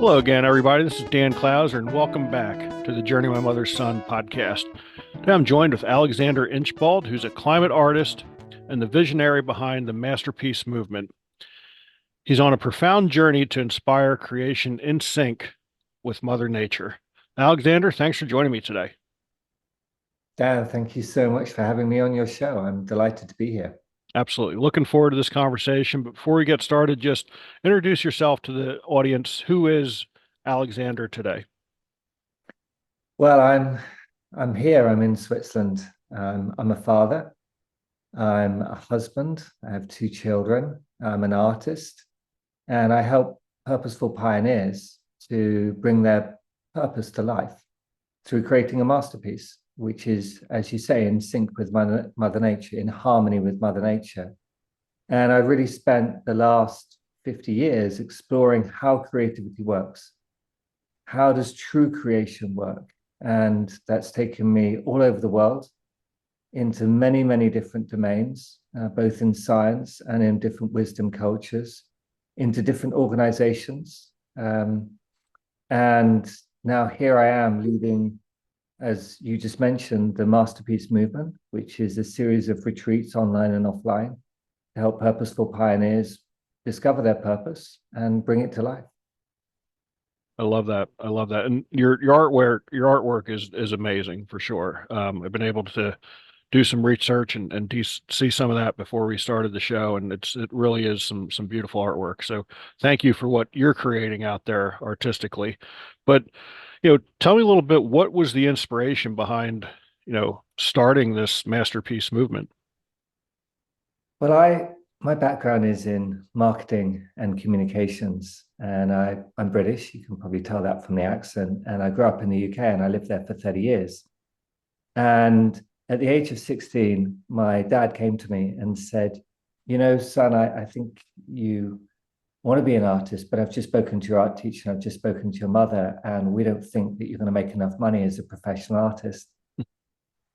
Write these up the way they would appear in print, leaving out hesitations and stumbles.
Hello again, everybody. This is Dan Clouser, and welcome back to the Journey of My Mother's Son podcast. Today I'm joined with Alexander Inchbald, who's a climate artist and the visionary behind the masterpiece movement. He's on a profound journey to inspire creation in sync with Mother Nature. Alexander, thanks for joining me today. Dan, thank you so much for having me on your show. I'm delighted to be here. Absolutely. Looking forward to this conversation. But before we get started, just introduce yourself to the audience. Who is Alexander today? Well, I'm here. I'm in Switzerland. I'm a father. I'm a husband. I have two children. I'm an artist, and I help purposeful pioneers to bring their purpose to life through creating a masterpiece, which is, as you say, in sync with Mother Nature, in harmony with Mother Nature. And I've really spent the last 50 years exploring how creativity works. How does true creation work? And that's taken me all over the world into many, many different domains, both in science and in different wisdom cultures, into different organizations. And now here I am leading, as you just mentioned, the Masterpiece Movement, which is a series of retreats online and offline to help purposeful pioneers discover their purpose and bring it to life. I love that. I love that. And your artwork is amazing for sure. I've been able to do some research and see some of that before we started the show, and it really is some beautiful artwork. So thank you for what you're creating out there artistically. But tell me a little bit, what was the inspiration behind starting this masterpiece movement? Well, my background is in marketing and communications, and I'm British. You can probably tell that from the accent. And I grew up in the UK, and I lived there for 30 years. And at the age of 16, my dad came to me and said, son, I think you want to be an artist, but I've just spoken to your art teacher, and I've just spoken to your mother, and we don't think that you're going to make enough money as a professional artist.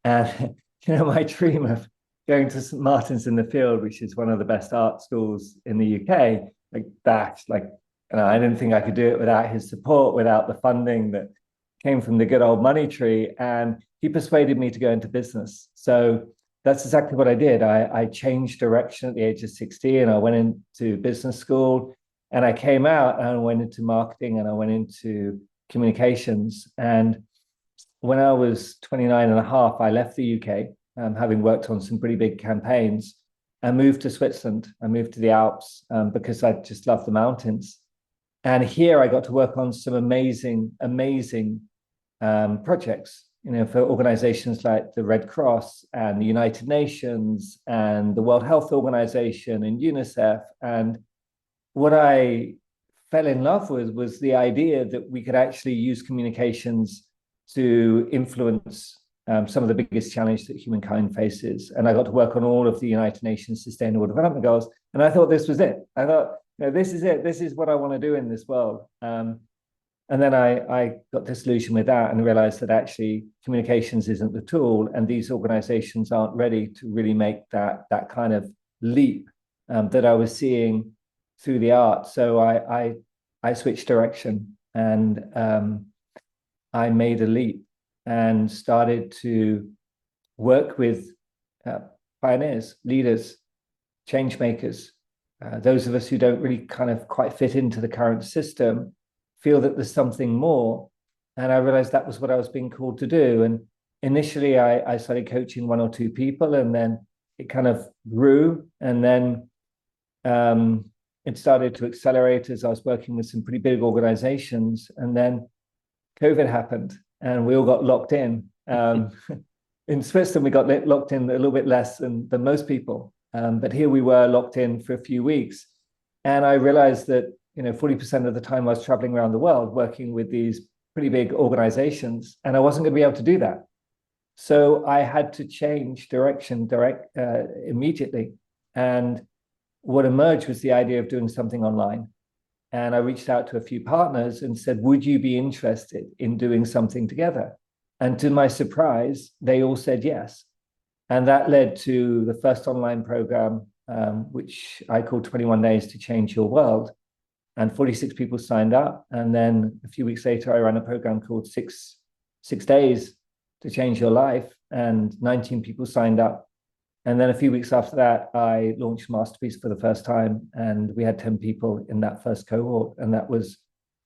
And, my dream of going to St. Martin's in the Field, which is one of the best art schools in the UK, I didn't think I could do it without his support, without the funding that came from the good old money tree. And he persuaded me to go into business. So that's exactly what I did. I changed direction at the age of 16. I went into business school, and I came out and I went into marketing, and I went into communications. And when I was 29 and a half, I left the UK, having worked on some pretty big campaigns, and moved to Switzerland. I moved to the Alps because I just love the mountains. And here I got to work on some amazing projects, for organizations like the Red Cross and the United Nations and the World Health Organization and UNICEF. And what I fell in love with was the idea that we could actually use communications to influence some of the biggest challenges that humankind faces. And I got to work on all of the United Nations Sustainable Development Goals. And I thought this was it. I thought, this is it. This is what I want to do in this world. And then I got disillusioned with that and realized that actually communications isn't the tool, and these organizations aren't ready to really make that kind of leap that I was seeing through the art. So I switched direction, and I made a leap and started to work with pioneers, leaders, change makers, those of us who don't really kind of quite fit into the current system, feel that there's something more. And I realized that was what I was being called to do. And initially I started coaching one or two people, and then it kind of grew. And then it started to accelerate as I was working with some pretty big organizations. And then COVID happened, and we all got locked in. In Switzerland, we got locked in a little bit less than most people. But here we were locked in for a few weeks. And I realized that 40% of the time I was traveling around the world working with these pretty big organizations, and I wasn't going to be able to do that. So I had to change direction immediately. And what emerged was the idea of doing something online. And I reached out to a few partners and said, would you be interested in doing something together? And to my surprise, they all said yes. And that led to the first online program, which I call 21 Days to Change Your World. and 46 people signed up. And then a few weeks later, I ran a program called Six Days to Change Your Life, and 19 people signed up. And then a few weeks after that, I launched Masterpiece for the first time, and we had 10 people in that first cohort. And that was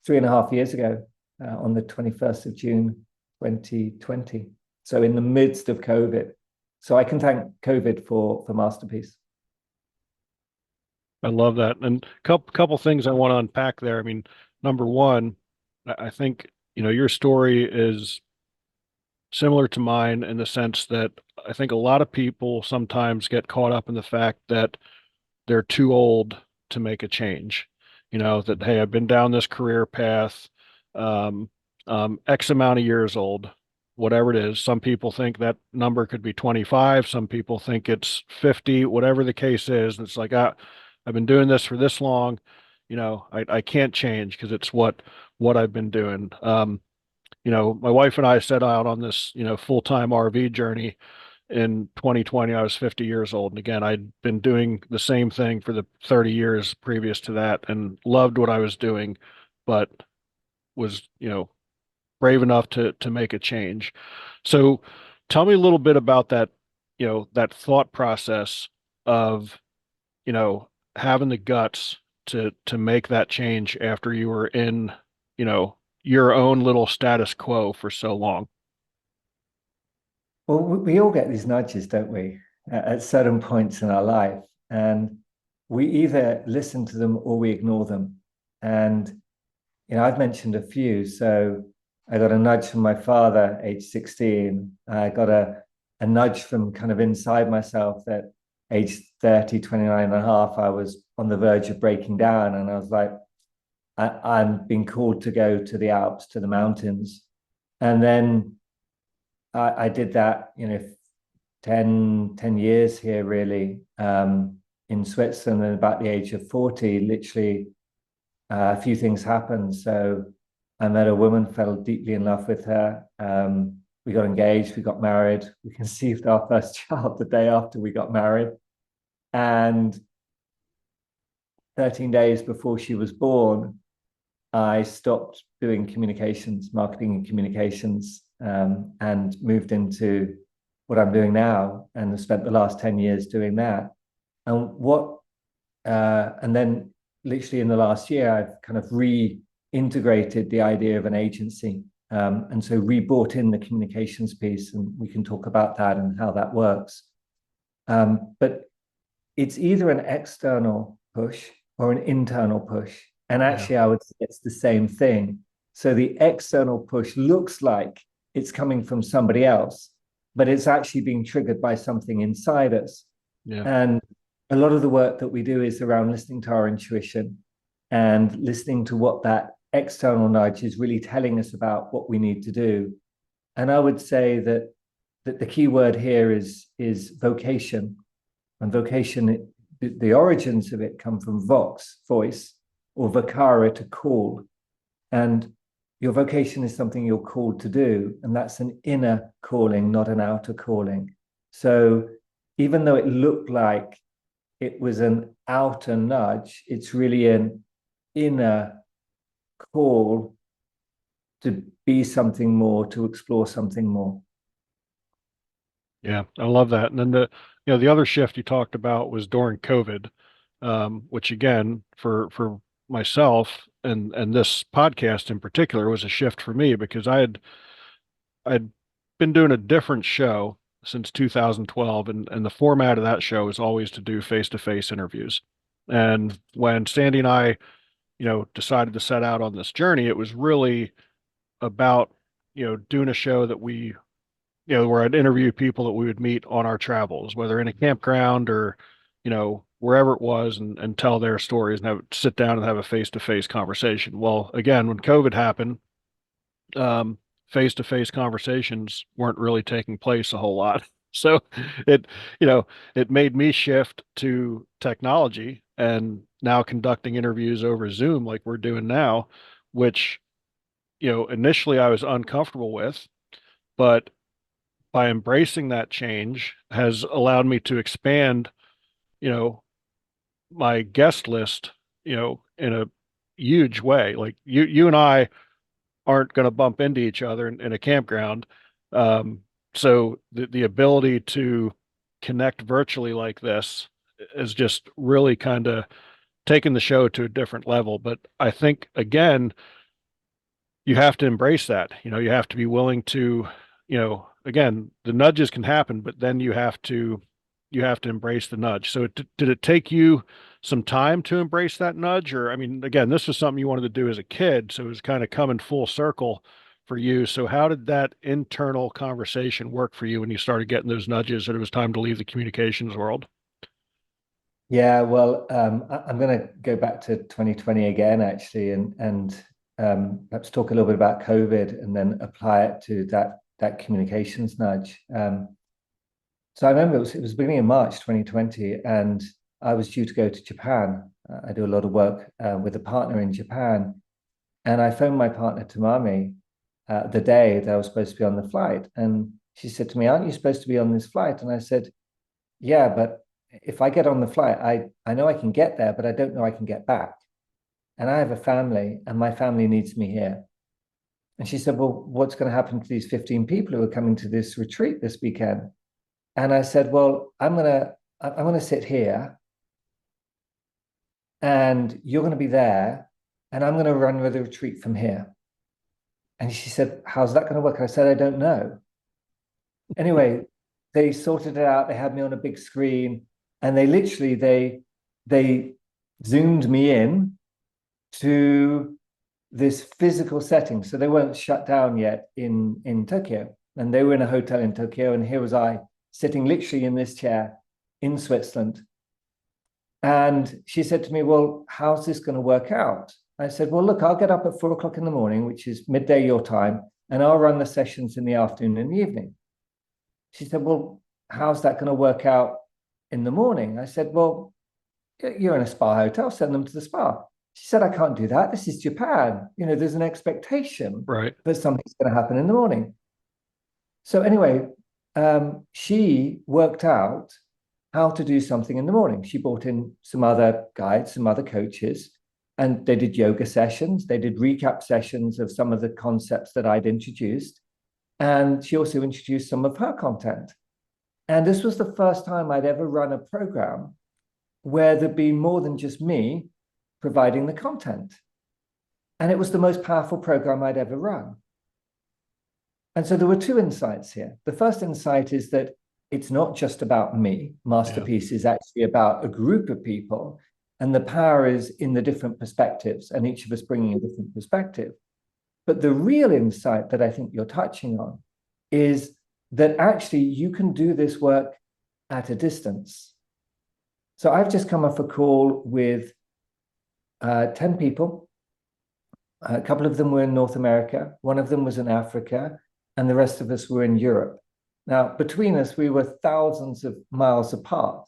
3.5 years ago, on the 21st of June, 2020. So in the midst of COVID. So I can thank COVID for Masterpiece. I love that. And couple things I want to unpack there. I mean, number one, I think, your story is similar to mine in the sense that I think a lot of people sometimes get caught up in the fact that they're too old to make a change. That, hey, I've been down this career path, um, X amount of years old, whatever it is. Some people think that number could be 25. Some people think it's 50, whatever the case is. And it's like, I've been doing this for this long. I can't change because it's what I've been doing. My wife and I set out on this, full-time RV journey in 2020. I was 50 years old. And again, I'd been doing the same thing for the 30 years previous to that and loved what I was doing, but was, brave enough to make a change. So tell me a little bit about that, that thought process of, you know, having the guts to make that change after you were in, your own little status quo for so long. Well, we all get these nudges, don't we, at certain points in our life. And we either listen to them or we ignore them. And, I've mentioned a few. So I got a nudge from my father, age 16. I got a nudge from kind of inside myself that age 30, 29 and a half, I was on the verge of breaking down. And I was like, I'm being called to go to the Alps, to the mountains. And then I did that, 10 years here really, in Switzerland. And about the age of 40, literally a few things happened. So I met a woman, fell deeply in love with her. We got engaged, we got married, we conceived our first child the day after we got married. And 13 days before she was born, I stopped doing communications, marketing and communications, and moved into what I'm doing now, and spent the last 10 years doing that. And then literally in the last year, I've kind of reintegrated the idea of an agency. And so re-brought in the communications piece, and we can talk about that and how that works. But it's either an external push or an internal push. And Yeah. actually, I would say it's the same thing. So the external push looks like it's coming from somebody else, but it's actually being triggered by something inside us. Yeah. And a lot of the work that we do is around listening to our intuition and listening to what that external nudge is really telling us about what we need to do. And I would say that the key word here is vocation. And vocation, the origins of it come from vox, voice, or vocare, to call. And your vocation is something you're called to do. And that's an inner calling, not an outer calling. So even though it looked like it was an outer nudge, it's really an inner call to be something more, to explore something more. Yeah, I love that. And then the other shift you talked about was during COVID, which again, for myself and this podcast in particular was a shift for me because I'd been doing a different show since 2012, and the format of that show is always to do face-to-face interviews. And when Sandy and I, decided to set out on this journey, it was really about, doing a show that where I'd interview people that we would meet on our travels, whether in a campground or, wherever it was, and tell their stories and sit down and have a face-to-face conversation. Well, again, when COVID happened, um, face-to-face conversations weren't really taking place a whole lot. So it, it made me shift to technology and now conducting interviews over Zoom like we're doing now, which, initially I was uncomfortable with, but by embracing that change has allowed me to expand, you know, my guest list, in a huge way. Like you and I aren't going to bump into each other in a campground. Um, so the ability to connect virtually like this is just really kind of taking the show to a different level. But I think again, you have to embrace that. You have to be willing to, again, the nudges can happen, but then you have to embrace the nudge. So did it take you some time to embrace that nudge? Or, I mean, again, this was something you wanted to do as a kid, so it was kind of coming full circle for you. So how did that internal conversation work for you when you started getting those nudges that it was time to leave the communications world? Yeah, well, I'm going to go back to 2020 again, actually, and perhaps talk a little bit about COVID and then apply it to that communications nudge. So I remember it was beginning of March 2020, and I was due to go to Japan. I do a lot of work with a partner in Japan, and I phoned my partner Tamami the day that I was supposed to be on the flight, and she said to me, "Aren't you supposed to be on this flight?" And I said, "Yeah, but if I get on the flight, I know I can get there, but I don't know I can get back. And I have a family, and my family needs me here." And she said, "Well, what's going to happen to these 15 people who are coming to this retreat this weekend?" And I said, "Well, I'm gonna sit here, and you're going to be there, and I'm going to run with the retreat from here." And she said, "How's that going to work?" I said, "I don't know." Anyway, they sorted it out. They had me on a big screen, and they zoomed me in to this physical setting. So they weren't shut down yet in Tokyo, and they were in a hotel in Tokyo, and here was I sitting literally in this chair in Switzerland. And she said to me, "Well, how's this going to work out?" I said, "Well, look, I'll get up at 4 o'clock in the morning, which is midday your time, and I'll run the sessions in the afternoon and the evening." She said, "Well, how's that going to work out in the morning?" I said, "Well, you're in a spa hotel, send them to the spa." She said, "I can't do that. This is Japan. There's an expectation Right. that something's going to happen in the morning." So anyway, she worked out how to do something in the morning. She brought in some other guides, some other coaches, and they did yoga sessions. They did recap sessions of some of the concepts that I'd introduced. And she also introduced some of her content. And this was the first time I'd ever run a program where there'd be more than just me providing the content. And it was the most powerful program I'd ever run. And so there were two insights here. The first insight is that it's not just about me. Yeah. Masterpiece is actually about a group of people, and the power is in the different perspectives, and each of us bringing a different perspective. But the real insight that I think you're touching on is that actually you can do this work at a distance. So I've just come off a call with 10 people. A couple of them were in North America, one of them was in Africa, and the rest of us were in Europe. Now, between us, we were thousands of miles apart.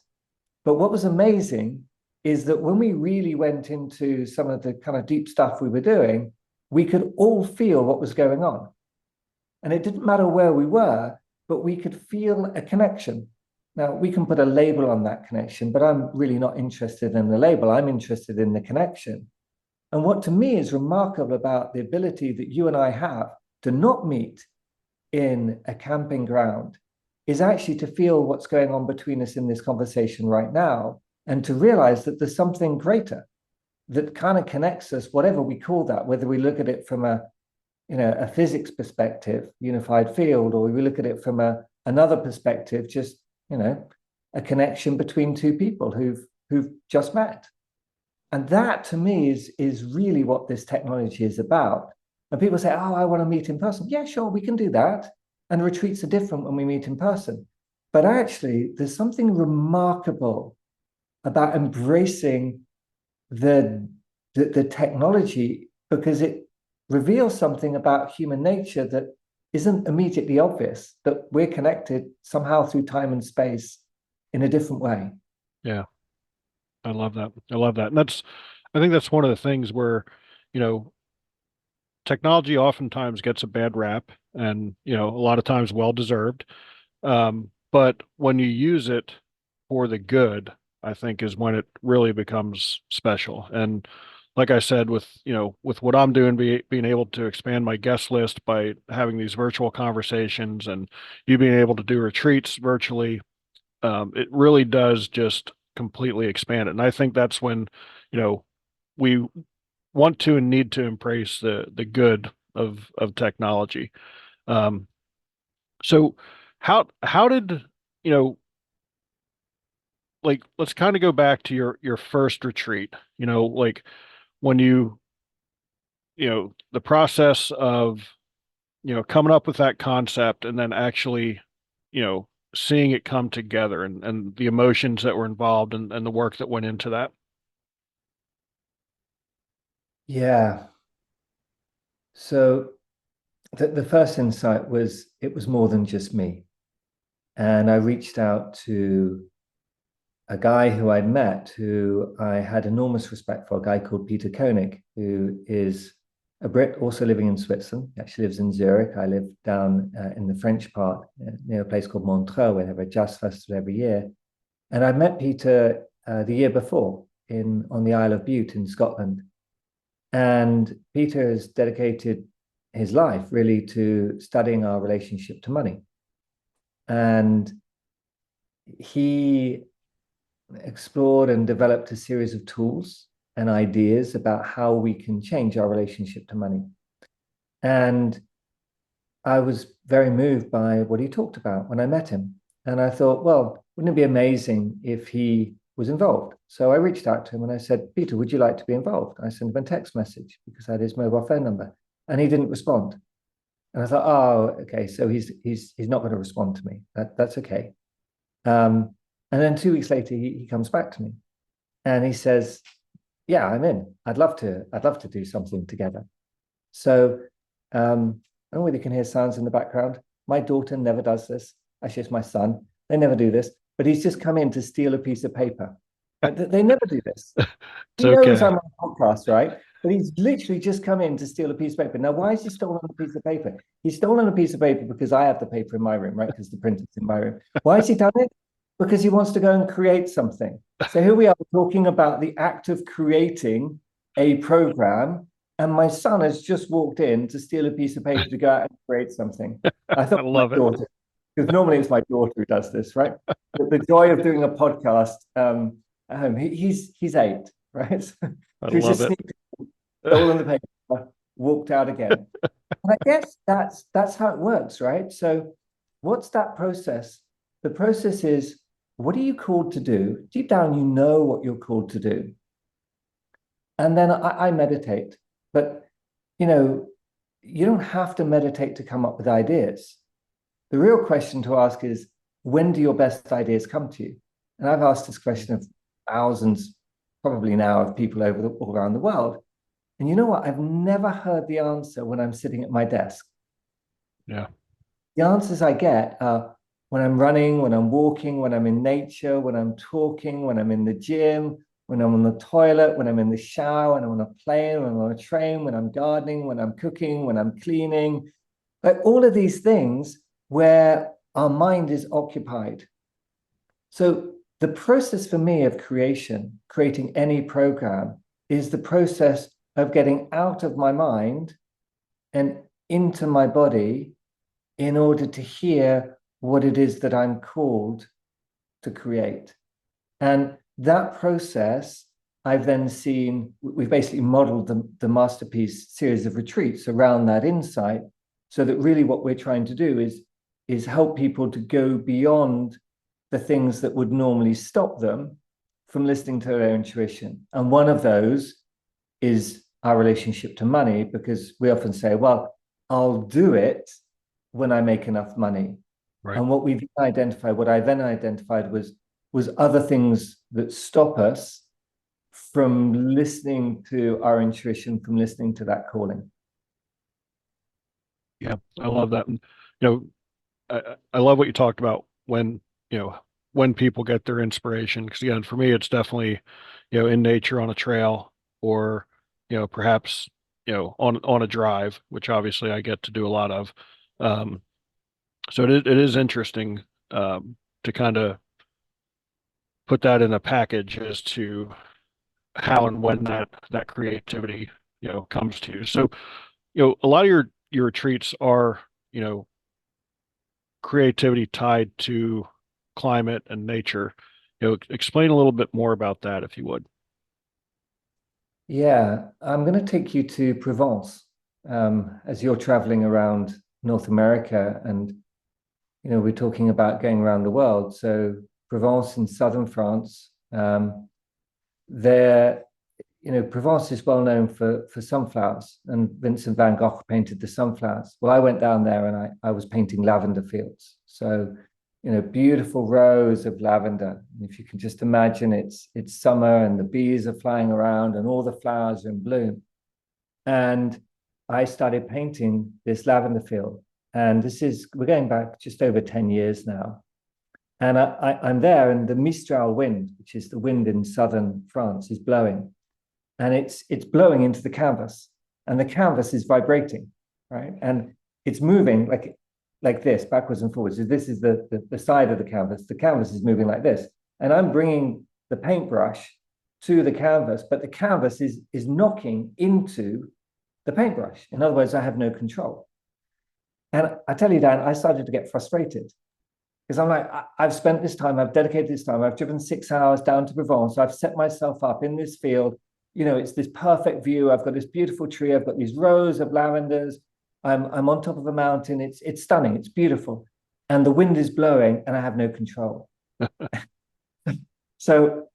But what was amazing is that when we really went into some of the kind of deep stuff we were doing, we could all feel what was going on. And it didn't matter where we were, but we could feel a connection. Now, we can put a label on that connection, but I'm really not interested in the label. I'm interested in the connection. And what to me is remarkable about the ability that you and I have to not meet in a camping ground is actually to feel what's going on between us in this conversation right now, and to realize that there's something greater that kind of connects us, whatever we call that, whether we look at it from a physics perspective, unified field, or we look at it from another perspective, just a connection between two people who've just met. And that to me is really what this technology is about. And people say, "Oh, I want to meet in person." Yeah, sure, we can do that. And retreats are different when we meet in person. But actually, there's something remarkable about embracing the technology, because it reveals something about human nature that isn't immediately obvious, that we're connected somehow through time and space in a different way. Yeah. I love that. I love that. And I think that's one of the things where, you know, technology oftentimes gets a bad rap and, a lot of times well deserved. But when you use it for the good, I think is when it really becomes special. And like I said, with with what I'm doing, being able to expand my guest list by having these virtual conversations, and you being able to do retreats virtually, it really does just completely expand it. And I think that's when, you know, we want to and need to embrace the good of technology. Um, so how did, you know, like let's kind of go back to your first retreat, like when the process of, coming up with that concept and then actually, you know, seeing it come together and the emotions that were involved and the work that went into that. Yeah. So the first insight was it was more than just me. And I reached out to a guy who I'd met who I had enormous respect for, a guy called Peter Koenig, who is a Brit also living in Switzerland. He actually lives in Zurich. I live down in the French part near a place called Montreux. We have a jazz festival every year. And I met Peter the year before on the Isle of Bute in Scotland. And Peter has dedicated his life really to studying our relationship to money. And he explored and developed a series of tools and ideas about how we can change our relationship to money. And I was very moved by what he talked about when I met him. And I thought, well, wouldn't it be amazing if he was involved? So I reached out to him and I said, Peter, would you like to be involved? I sent him a text message because I had his mobile phone number and he didn't respond. And I thought, oh, okay, so he's not going to respond to me. That's okay. And then 2 weeks later, he comes back to me and he says, yeah, I'm in. I'd love to do something together. So I don't know whether you can hear sounds in the background. My daughter never does this. Actually, it's my son. They never do this. But he's just come in to steal a piece of paper. They never do this. It's He knows okay. I'm on a podcast, right? But he's literally just come in to steal a piece of paper. Now, why has he stolen a piece of paper? He's stolen a piece of paper because I have the paper in my room, right? Because the printer's in my room. Why has he done it? Because he wants to go and create something. So here we are talking about the act of creating a program, and my son has just walked in to steal a piece of paper to go out and create something. I thought I my love it. daughter, because normally it's my daughter who does this, right? The joy of doing a podcast at home. He's 8, right? So I he's love just it. sneaked, stolen the paper, walked out again. And I guess that's how it works, right? So what's that process? The process is, what are you called to do? Deep down, you know what you're called to do. And then I meditate. But you know, you don't have to meditate to come up with ideas. The real question to ask is, when do your best ideas come to you? And I've asked this question of thousands, probably now, of people all around the world. And you know what? I've never heard the answer when I'm sitting at my desk. Yeah. The answers I get are when I'm running, when I'm walking, when I'm in nature, when I'm talking, when I'm in the gym, when I'm on the toilet, when I'm in the shower, when I'm on a plane, when I'm on a train, when I'm gardening, when I'm cooking, when I'm cleaning. Like all of these things where our mind is occupied. So the process for me of creating any program, is the process of getting out of my mind and into my body in order to hear what it is that I'm called to create. And that process, I've then seen, we've basically modeled the masterpiece series of retreats around that insight, so that really what we're trying to do is help people to go beyond the things that would normally stop them from listening to their intuition. And one of those is our relationship to money, because we often say, well, I'll do it when I make enough money. Right. And what I then identified was other things that stop us from listening to our intuition, from listening to that calling. Yeah. I love that. And, I love what you talked about when, you know, when people get their inspiration. Because again, for me, it's definitely, in nature on a trail or, perhaps, on a drive, which obviously I get to do a lot of. Um, so it is interesting to kind of put that in a package as to, how and when that creativity, comes to you. So, a lot of your retreats are, creativity tied to climate and nature. Explain a little bit more about that if you would. Yeah, I'm going to take you to Provence, as you're traveling around North America, and we're talking about going around the world. So Provence in southern France, there, Provence is well known for sunflowers, and Vincent van Gogh painted the sunflowers. Well, I went down there and I was painting lavender fields. So, beautiful rows of lavender. And if you can just imagine, it's summer and the bees are flying around and all the flowers are in bloom. And I started painting this lavender field. And we're going back just over 10 years now. And I'm there, and the Mistral wind, which is the wind in southern France, is blowing. And it's blowing into the canvas. And the canvas is vibrating, right? And it's moving like this, backwards and forwards. So this is the side of the canvas. The canvas is moving like this. And I'm bringing the paintbrush to the canvas, but the canvas is knocking into the paintbrush. In other words, I have no control. And I tell you, Dan, I started to get frustrated because I'm like, I've spent this time, I've dedicated this time, I've driven 6 hours down to Provence. I've set myself up in this field. It's this perfect view. I've got this beautiful tree. I've got these rows of lavenders. I'm on top of a mountain. It's stunning. It's beautiful. And the wind is blowing and I have no control. So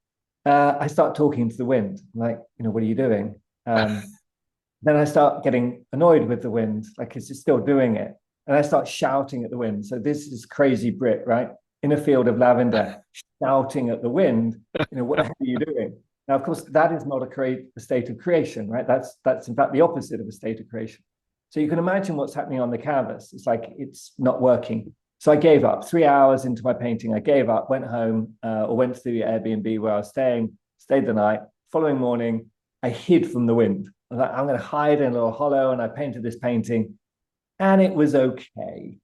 I start talking to the wind. I'm like, what are you doing? Then I start getting annoyed with the wind, like it's still doing it. And I start shouting at the wind. So this is crazy Brit, right? In a field of lavender, shouting at the wind, what the hell are you doing? Now, of course, that is not a state of creation, right? That's in fact the opposite of a state of creation. So you can imagine what's happening on the canvas. It's like it's not working. So I gave up. 3 hours into my painting, I gave up, went home, or went to the Airbnb where I was staying, stayed the night. Following morning, I hid from the wind. I was like, I'm going to hide in a little hollow, and I painted this painting, and it was okay.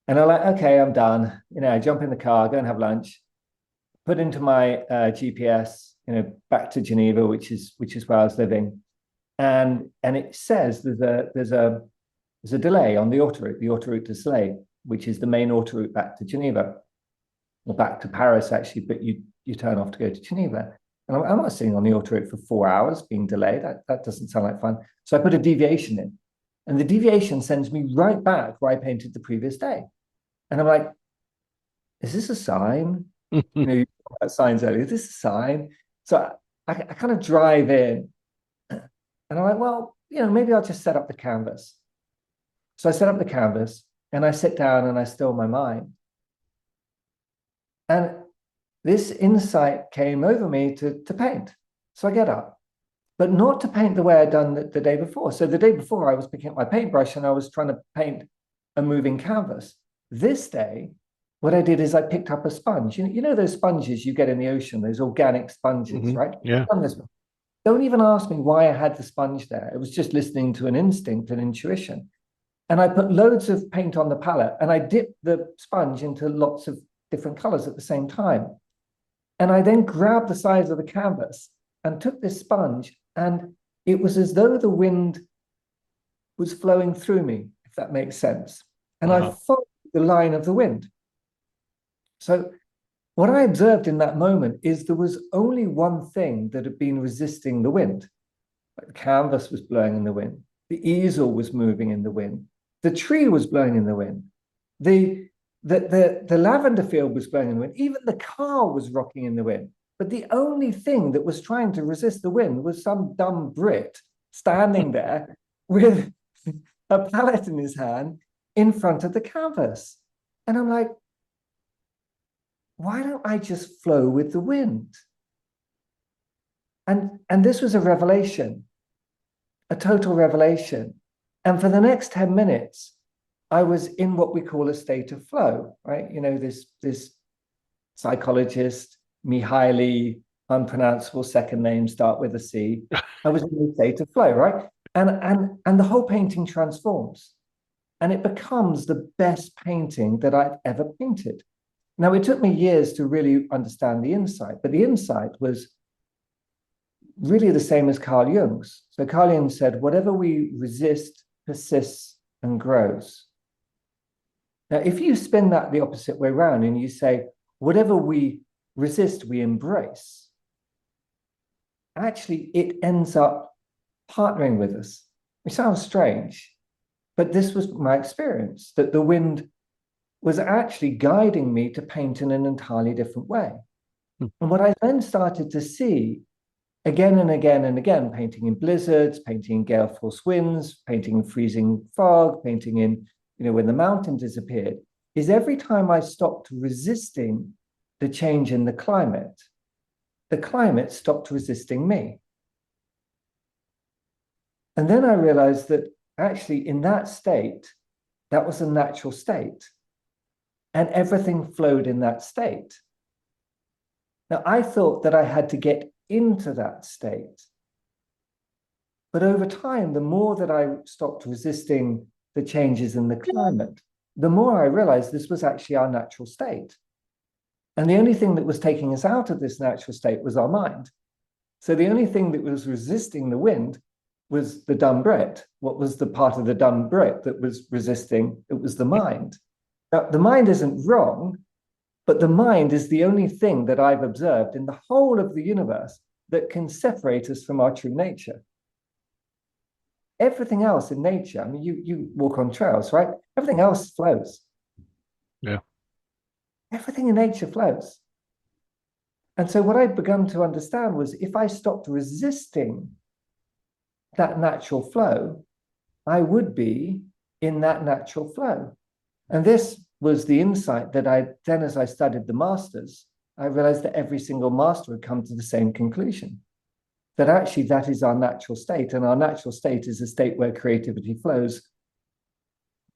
And I'm like, okay, I'm done. I jump in the car, go and have lunch, put into my GPS, back to Geneva, which is where I was living, and it says there's a delay on the autoroute to Slay, which is the main autoroute back to Geneva, or back to Paris actually, but you turn off to go to Geneva. And I'm not sitting on the autoroute for 4 hours being delayed. That doesn't sound like fun. So I put a deviation in, and the deviation sends me right back where I painted the previous day. And I'm like, is this a sign? You got signs earlier. Is this a sign? So I kind of drive in, and I'm like, well, maybe I'll just set up the canvas. So I set up the canvas, and I sit down and I still my mind. And this insight came over me to paint. So I get up, but not to paint the way I'd done the day before. So the day before, I was picking up my paintbrush and I was trying to paint a moving canvas. This day, what I did is I picked up a sponge. Those sponges you get in the ocean, those organic sponges, right? Yeah. Don't even ask me why I had the sponge there. It was just listening to an instinct and intuition. And I put loads of paint on the palette, and I dipped the sponge into lots of different colors at the same time. And I then grabbed the sides of the canvas and took this sponge, and it was as though the wind was flowing through me, if that makes sense. And I followed the line of the wind. So what I observed in that moment is there was only one thing that had been resisting the wind. Like the canvas was blowing in the wind. The easel was moving in the wind. The tree was blowing in the wind. The lavender field was blowing in the wind. Even the car was rocking in the wind. But the only thing that was trying to resist the wind was some dumb Brit standing there with a palette in his hand in front of the canvas. And I'm like, why don't I just flow with the wind? And this was a revelation, a total revelation. And for the next 10 minutes, I was in what we call a state of flow, right? This psychologist, Mihaly, unpronounceable second name, start with a C. I was in a state of flow, right? And the whole painting transforms. And it becomes the best painting that I've ever painted. Now, it took me years to really understand the insight, but the insight was really the same as Carl Jung's. So Carl Jung said, whatever we resist persists and grows. Now, if you spin that the opposite way around and you say, whatever we resist, we embrace, actually, it ends up partnering with us. It sounds strange, but this was my experience, that the wind was actually guiding me to paint in an entirely different way. And what I then started to see again and again and again, painting in blizzards, painting in gale force winds, painting in freezing fog, painting in, when the mountain disappeared, is every time I stopped resisting the change in the climate stopped resisting me. And then I realized that actually in that state, that was a natural state. And everything flowed in that state. Now, I thought that I had to get into that state. But over time, the more that I stopped resisting the changes in the climate, the more I realized this was actually our natural state. And the only thing that was taking us out of this natural state was our mind. So the only thing that was resisting the wind was the dumb Brit. What was the part of the dumb Brit that was resisting? It was the mind. Now, the mind isn't wrong, but the mind is the only thing that I've observed in the whole of the universe that can separate us from our true nature. Everything else in nature, I mean, you walk on trails, right? Everything else flows. Yeah. Everything in nature flows. And so what I'd begun to understand was if I stopped resisting that natural flow, I would be in that natural flow. And this was the insight that then, as I studied the masters, I realized that every single master had come to the same conclusion, that actually that is our natural state. And our natural state is a state where creativity flows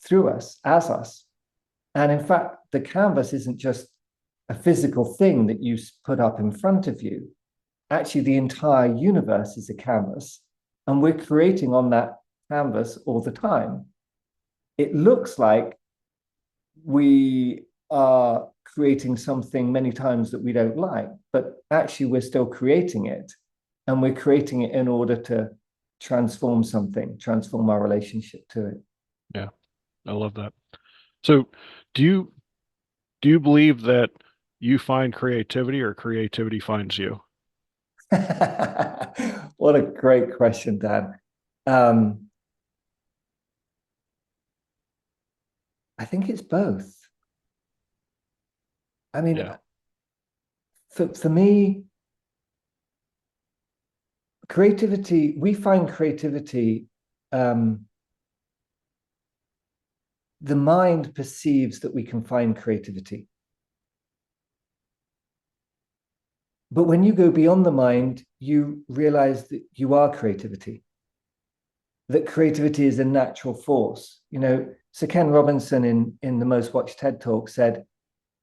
through us, as us. And in fact, the canvas isn't just a physical thing that you put up in front of you. Actually, the entire universe is a canvas, and we're creating on that canvas all the time. It looks like we are creating something many times that we don't like, but actually we're still creating it, and we're creating it in order to transform something, transform our relationship to it. Yeah, I love that. So, do you believe that you find creativity or creativity finds you? What a great question, Dan. I think it's both. I mean, Yeah. for me, creativity, we find creativity, the mind perceives that we can find creativity. But when you go beyond the mind, you realize that you are creativity, that creativity is a natural force. Sir Ken Robinson in the most watched TED Talk said,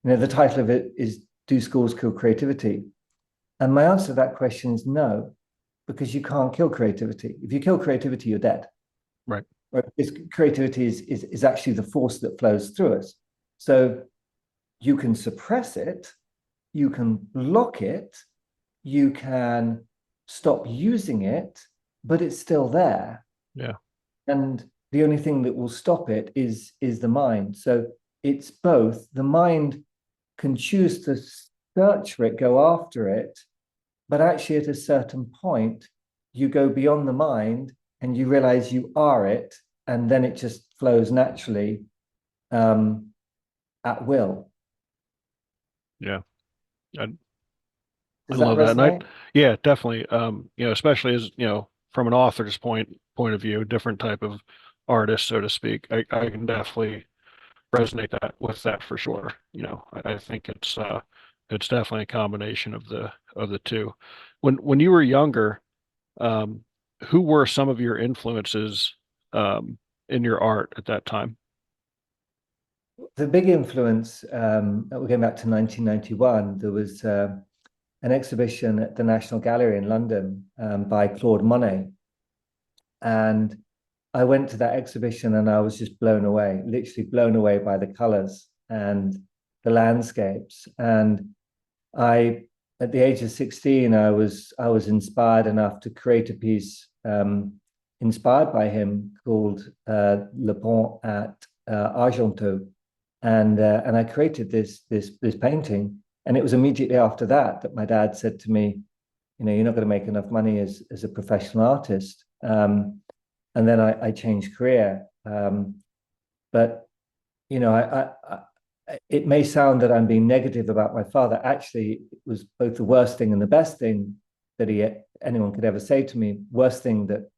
the title of it is Do Schools Kill Creativity? And my answer to that question is no, because you can't kill creativity. If you kill creativity, you're dead. Right. Creativity is actually the force that flows through us. So you can suppress it, you can block it, you can stop using it, but it's still there. Yeah. And the only thing that will stop it is the mind. So it's both. The mind can choose to search for it, go after it, but actually at a certain point, you go beyond the mind and you realize you are it, and then it just flows naturally at will. Yeah. I, I Does that love that. resonate? Yeah, definitely. Especially as, from an author's point of view, different type of artist, so to speak. I can definitely resonate that for sure. I think it's definitely a combination of the two. When you were younger, um, who were some of your influences in your art at that time? The big influence, we're going back to 1991, there was an exhibition at the National Gallery in London by Claude Monet. And I went to that exhibition and I was just blown away, literally blown away by the colors and the landscapes. And I at the age of 16, I was inspired enough to create a piece inspired by him called Le Pont at Argenteau, and I created this painting. And it was immediately after that my dad said to me, you know, you're not going to make enough money as a professional artist. And then I changed career. But you know, it may sound that I'm being negative about my father. Actually, it was both the worst thing and the best thing that anyone could ever say to me. Worst thing that,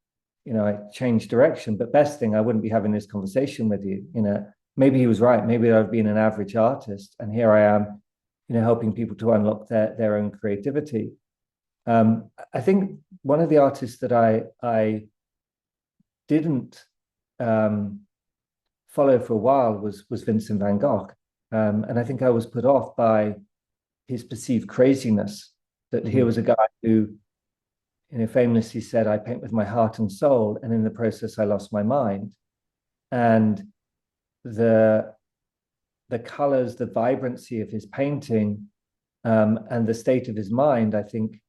you know, I changed direction, but best thing, I wouldn't be having this conversation with you. You know, maybe he was right. Maybe I've been an average artist, and here I am, you know, helping people to unlock their own creativity. I think one of the artists that I didn't follow for a while was Vincent van Gogh. And I think I was put off by his perceived craziness, that here was a guy who, you know, famously said, I paint with my heart and soul, and in the process I lost my mind. And the colors, the vibrancy of his painting, and the state of his mind, I think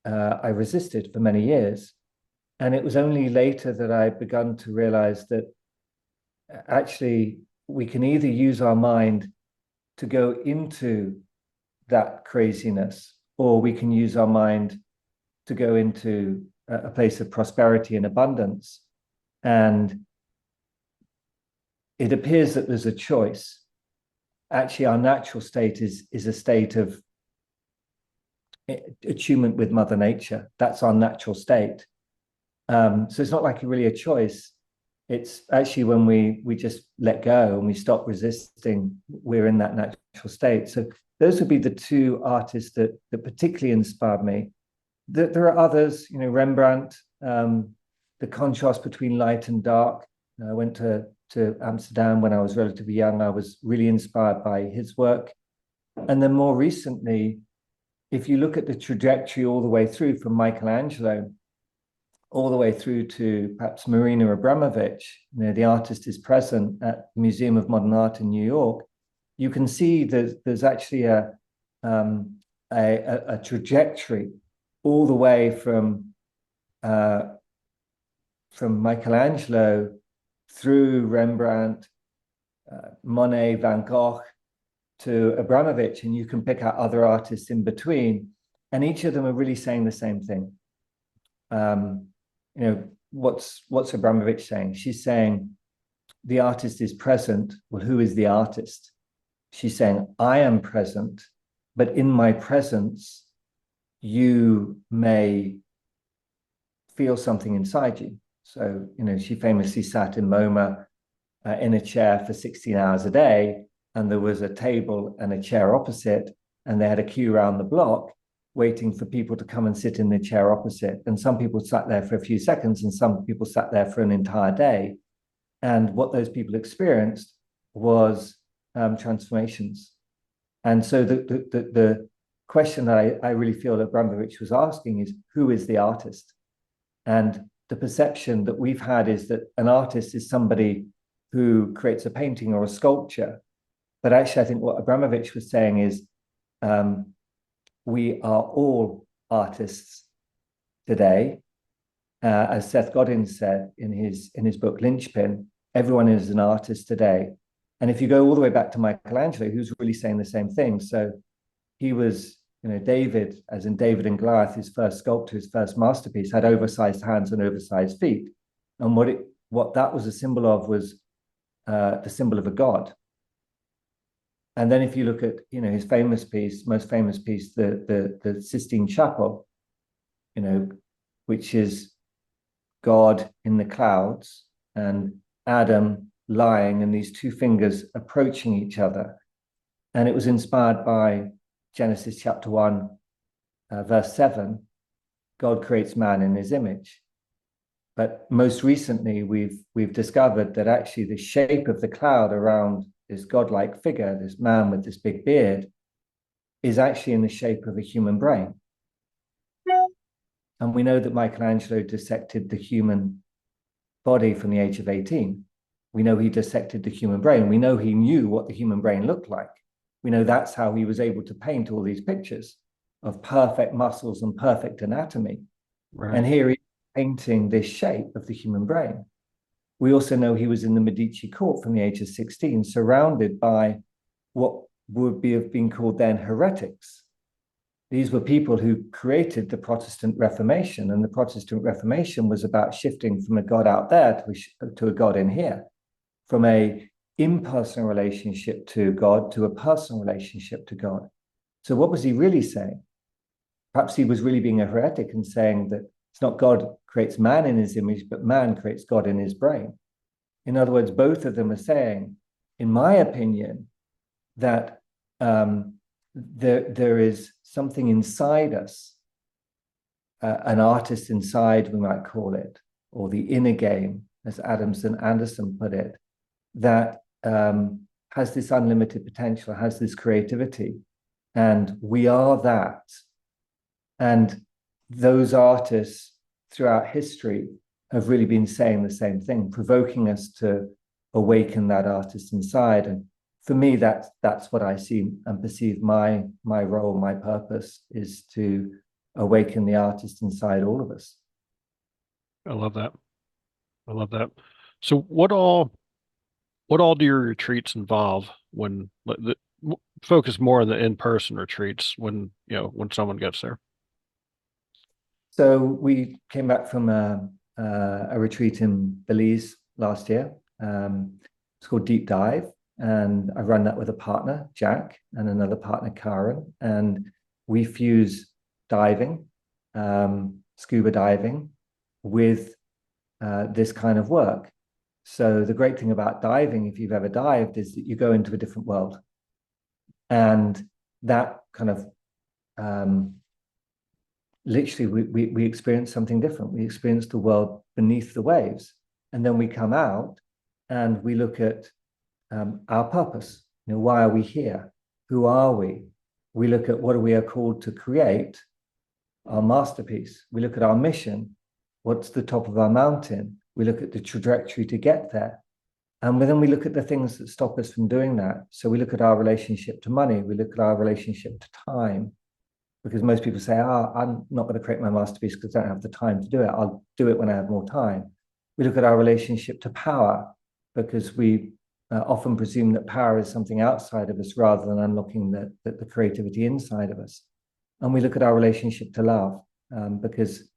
I resisted for many years. And it was only later that I begun to realize that actually we can either use our mind to go into that craziness, or we can use our mind to go into a place of prosperity and abundance. And it appears that there's a choice. Actually, our natural state is a state of attunement with Mother Nature. That's our natural state. So it's not like really a choice. It's actually when we just let go and we stop resisting, we're in that natural state. So those would be the two artists that particularly inspired me. There are others, you know, Rembrandt, the contrast between light and dark. I went to Amsterdam when I was relatively young. I was really inspired by his work. And then more recently, if you look at the trajectory all the way through from Michelangelo all the way through to perhaps Marina Abramovich, you know, the artist is present at the Museum of Modern Art in New York, you can see that there's actually a trajectory all the way from Michelangelo through Rembrandt, Monet, Van Gogh, to Abramovich, and you can pick out other artists in between, and each of them are really saying the same thing. You know, what's Abramovich saying? She's saying the artist is present. Well, who is the artist? She's saying, I am present, but in my presence, you may feel something inside you. So, you know, she famously sat in MoMA in a chair for 16 hours a day, and there was a table and a chair opposite, and they had a queue around the block waiting for people to come and sit in the chair opposite. And some people sat there for a few seconds, and some people sat there for an entire day. And what those people experienced was transformations. And so the question that I really feel that Abramovich was asking is, who is the artist? And the perception that we've had is that an artist is somebody who creates a painting or a sculpture. But actually, I think what Abramovich was saying is, we are all artists today. As Seth Godin said in his book Lynchpin, everyone is an artist today. And if you go all the way back to Michelangelo, who's really saying the same thing. So he was, you know, David, as in David and Goliath, his first sculpture, his first masterpiece, had oversized hands and oversized feet. And what that was a symbol of was the symbol of a god. And then if you look at, you know, his famous piece, most famous piece, the Sistine Chapel, you know, which is God in the clouds and Adam lying and these two fingers approaching each other. And it was inspired by Genesis chapter 1, verse 7, God creates man in his image. But most recently, we've discovered that actually the shape of the cloud around this godlike figure, this man with this big beard, is actually in the shape of a human brain. And we know that Michelangelo dissected the human body from the age of 18. We know he dissected the human brain. We know he knew what the human brain looked like. We know that's how he was able to paint all these pictures. of perfect muscles and perfect anatomy. Right. And here he's painting this shape of the human brain. We also know he was in the Medici court from the age of 16, surrounded by what would have been called then heretics. These were people who created the Protestant Reformation, and the Protestant Reformation was about shifting from a God out there to a God in here, from a impersonal relationship to God to a personal relationship to God. So what was he really saying? Perhaps he was really being a heretic and saying that it's not God creates man in his image, but man creates God in his brain. In other words, both of them are saying, in my opinion, that there is something inside us, an artist inside, we might call it, or the inner game, as Adams and Anderson put it, that has this unlimited potential, has this creativity, and we are that. And those artists throughout history have really been saying the same thing, provoking us to awaken that artist inside. And for me, that's what I see and perceive my role, my purpose is to awaken the artist inside all of us. I love that. I love that. So what all do your retreats involve focus more on the in-person retreats when someone gets there? So we came back from a retreat in Belize last year. It's called Deep Dive, and I run that with a partner, Jack, and another partner, Karen. And we fuse diving, scuba diving, with this kind of work. So the great thing about diving, if you've ever dived, is that you go into a different world. And that kind of literally we experience something different. We experience the world beneath the waves. And then we come out and we look at our purpose. Why are we here? Who are we? We look at what we are called to create, our masterpiece. We look at our mission. What's the top of our mountain? We look at the trajectory to get there. And then we look at the things that stop us from doing that. So we look at our relationship to money. We look at our relationship to time. Because most people say, I'm not going to create my masterpiece because I don't have the time to do it. I'll do it when I have more time. We look at our relationship to power because we often presume that power is something outside of us rather than unlocking the creativity inside of us. And we look at our relationship to love because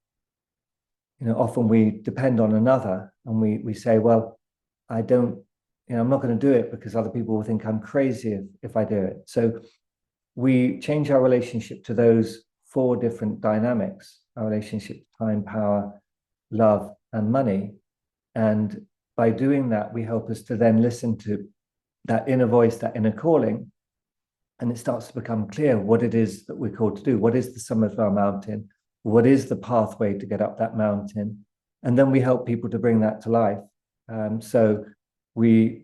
often we depend on another and we say, well, I'm not going to do it because other people will think I'm crazy if I do it. So we change our relationship to those 4 different dynamics, our relationship to time, power, love, and money. And by doing that, we help us to then listen to that inner voice, that inner calling, and it starts to become clear what it is that we're called to do. What is the summit of our mountain? What is the pathway to get up that mountain? And then we help people to bring that to life. So we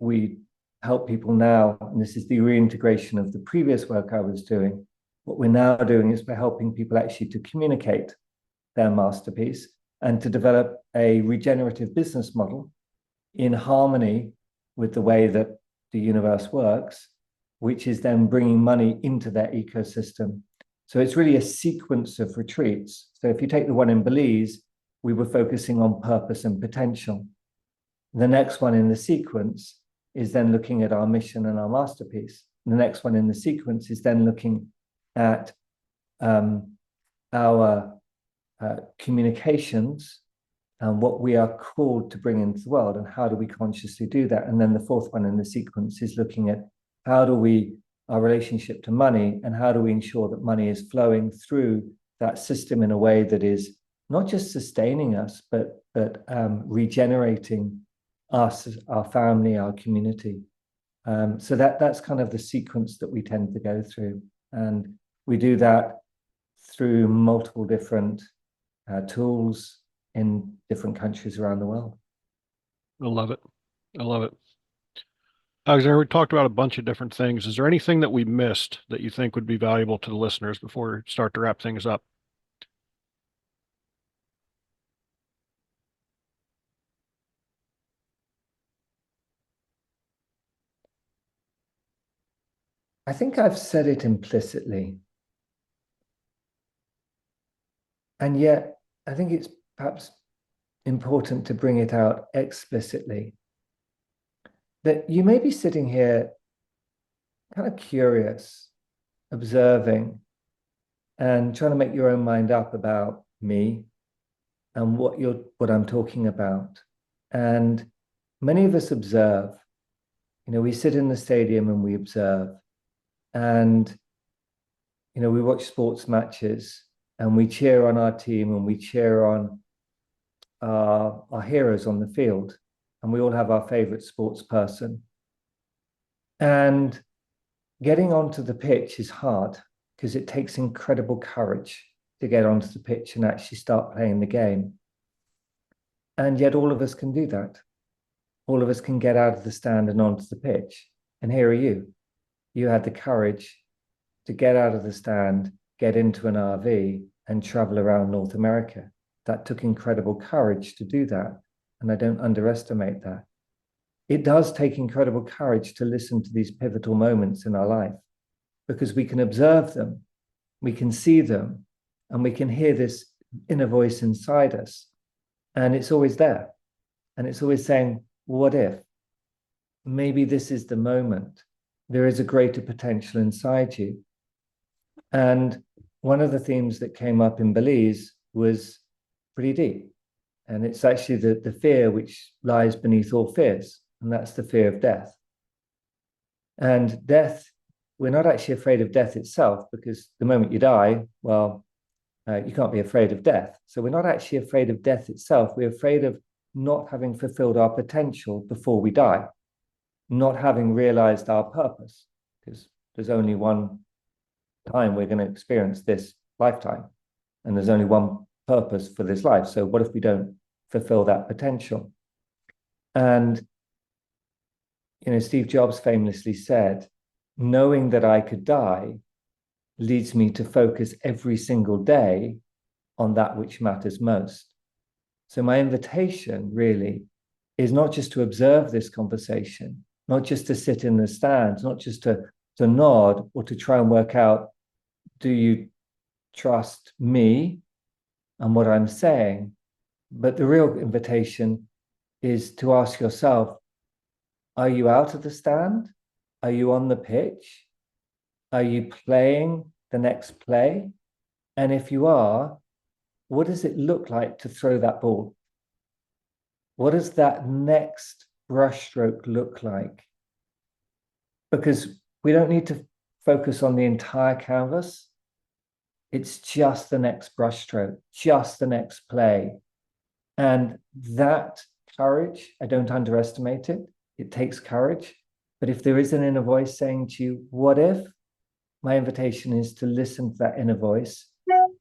help people now, and this is the reintegration of the previous work I was doing. What we're now doing is we're helping people actually to communicate their masterpiece and to develop a regenerative business model in harmony with the way that the universe works, which is then bringing money into their ecosystem. So it's really a sequence of retreats. So if you take the one in Belize, we were focusing on purpose and potential. The next one in the sequence is then looking at our mission and our masterpiece. The next one in the sequence is then looking at our communications and what we are called to bring into the world and how do we consciously do that. And then the 4th one in the sequence is looking at our relationship to money and how do we ensure that money is flowing through that system in a way that is not just sustaining us, but regenerating us, our family, our community. So that's kind of the sequence that we tend to go through. And we do that through multiple different tools in different countries around the world. I love it. I love it. Alexander, we talked about a bunch of different things. Is there anything that we missed that you think would be valuable to the listeners before we start to wrap things up? I think I've said it implicitly. And yet, I think it's perhaps important to bring it out explicitly that you may be sitting here kind of curious, observing, and trying to make your own mind up about me and what I'm talking about. And many of us observe. We sit in the stadium and we observe, and we watch sports matches and we cheer on our team and we cheer on our heroes on the field, and we all have our favorite sports person. And getting onto the pitch is hard because it takes incredible courage to get onto the pitch and actually start playing the game. And yet all of us can do that. All of us can get out of the stand and onto the pitch. And here are you. You had the courage to get out of the stand, get into an RV and travel around North America. That took incredible courage to do that. And I don't underestimate that. It does take incredible courage to listen to these pivotal moments in our life because we can observe them, we can see them, and we can hear this inner voice inside us. And it's always there. And it's always saying, what if? Maybe this is the moment. There is a greater potential inside you. And one of the themes that came up in Belize was pretty deep. And it's actually the fear which lies beneath all fears. And that's the fear of death. And death, we're not actually afraid of death itself, because the moment you die, well, you can't be afraid of death. So we're not actually afraid of death itself. We're afraid of not having fulfilled our potential before we die, not having realized our purpose, because there's only one time we're going to experience this lifetime, and there's only one purpose for this life. So what if we don't fulfill that potential? And Steve Jobs famously said, knowing that I could die leads me to focus every single day on that which matters most. So my invitation really is not just to observe this conversation, not just to sit in the stands, not just to nod or to try and work out, do you trust me and what I'm saying? But the real invitation is to ask yourself, are you out of the stand? Are you on the pitch? Are you playing the next play? And if you are, what does it look like to throw that ball? What does that next brushstroke look like? Because we don't need to focus on the entire canvas. It's just the next brushstroke, just the next play. And that courage, I don't underestimate it. It takes courage. But if there is an inner voice saying to you, what if? My invitation is to listen to that inner voice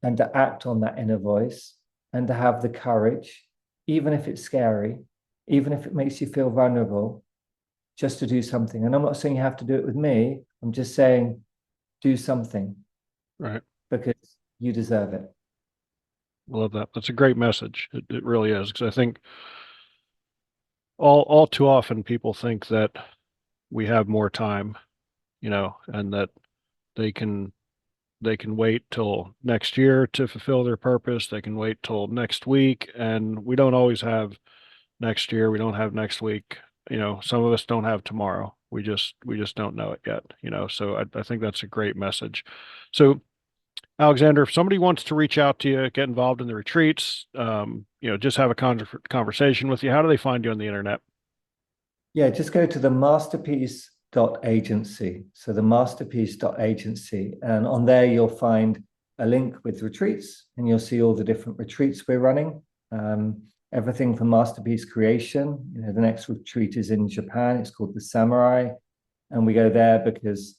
and to act on that inner voice and to have the courage, even if it's scary, even if it makes you feel vulnerable, just to do something. And I'm not saying you have to do it with me. I'm just saying, do something. Right. Because you deserve it. I love that. That's a great message. It really is. Because I think all too often people think that we have more time, and that they can wait till next year to fulfill their purpose. They can wait till next week, and we don't always have next year. We don't have next week. Some of us don't have tomorrow. We just don't know it yet. So I think that's a great message. So Alexander, if somebody wants to reach out to you, get involved in the retreats, just have a conversation with you, how do they find you on the internet? Yeah, just go to the masterpiece.agency. So the masterpiece.agency. And on there, you'll find a link with retreats, and you'll see all the different retreats we're running. Everything from masterpiece creation. The next retreat is in Japan. It's called the Samurai. And we go there because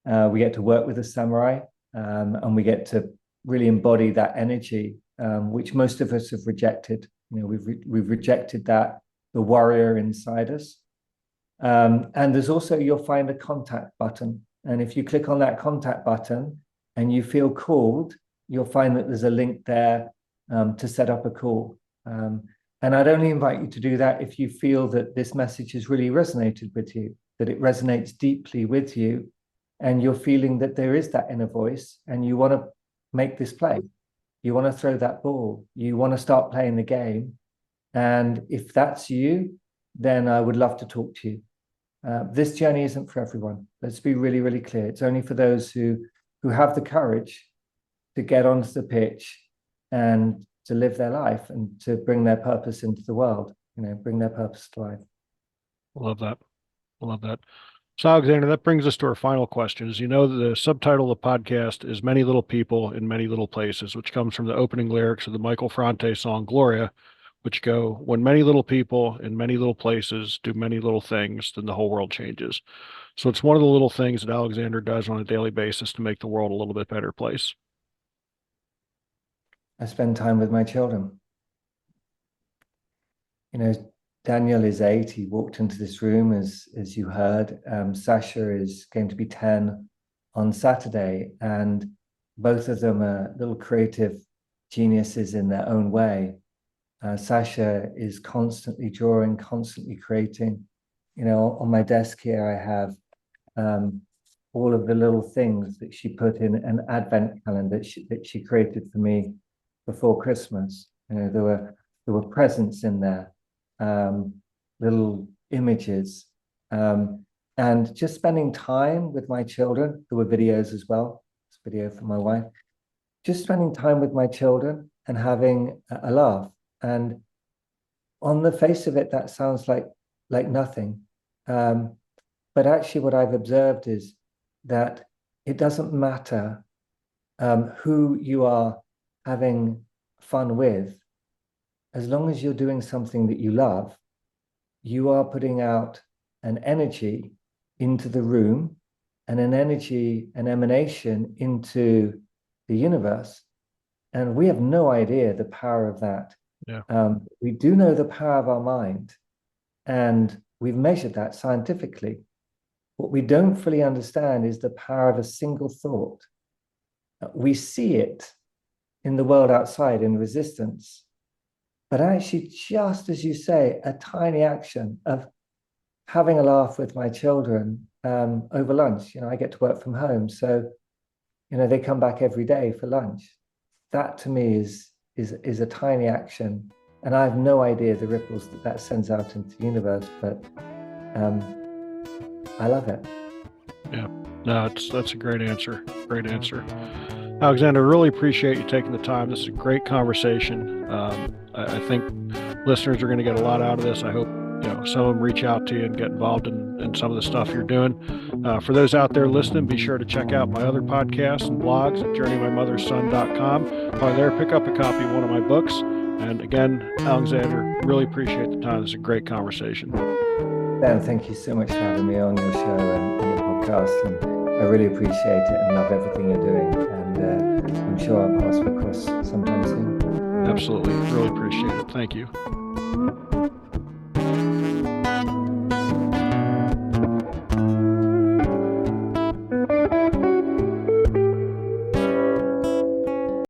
we get to work with the samurai, and we get to really embody that energy, which most of us have rejected. We've rejected that, the warrior inside us. And there's also, you'll find a contact button. And if you click on that contact button and you feel called, you'll find that there's a link there to set up a call. And I'd only invite you to do that if you feel that this message has really resonated with you, that it resonates deeply with you, and you're feeling that there is that inner voice and you want to make this play. You want to throw that ball. You want to start playing the game. And if that's you, then I would love to talk to you. This journey isn't for everyone. Let's be really, really clear. It's only for those who have the courage to get onto the pitch and to live their life and to bring their purpose into the world, bring their purpose to life. I love that. I love that. So, Alexander, that brings us to our final question. As you know, the subtitle of the podcast is Many Little People in Many Little Places, which comes from the opening lyrics of the Michael Franti song Gloria, which go, when many little people in many little places do many little things, then the whole world changes. So it's one of the little things that Alexander does on a daily basis to make the world a little bit better place. I spend time with my children. Daniel is 8. He walked into this room, as you heard. Sasha is going to be 10 on Saturday, and both of them are little creative geniuses in their own way. Sasha is constantly drawing, constantly creating. On my desk here, I have all of the little things that she put in an advent calendar that she created for me before Christmas. There were presents in there, little images, and just spending time with my children. There were videos as well. This video for my wife. Just spending time with my children and having a laugh. And on the face of it, that sounds like nothing. But actually what I've observed is that it doesn't matter who you are having fun with, as long as you're doing something that you love, you are putting out an energy into the room and an energy, an emanation into the universe. And we have no idea the power of that. Yeah. We do know the power of our mind, and we've measured that scientifically. What we don't fully understand is the power of a single thought. We see it in the world outside in resistance, but actually, just as you say, a tiny action of having a laugh with my children over lunch. I get to work from home, so they come back every day for lunch. That to me is a tiny action, and I have no idea the ripples that sends out into the universe, but I love it. Yeah, no, that's a great answer. Great answer. Alexander, really appreciate you taking the time. This is a great conversation. I think listeners are going to get a lot out of this. I hope some of them reach out to you and get involved in some of the stuff you're doing. For those out there listening, be sure to check out my other podcasts and blogs at journeymymotherson.com. While there, pick up a copy of one of my books. And again, Alexander, really appreciate the time. This is a great conversation. Ben, thank you so much for having me on your show and your podcast. And I really appreciate it and love everything you're doing. And I'm sure our paths will cross sometime soon. Absolutely. Really appreciate it. Thank you.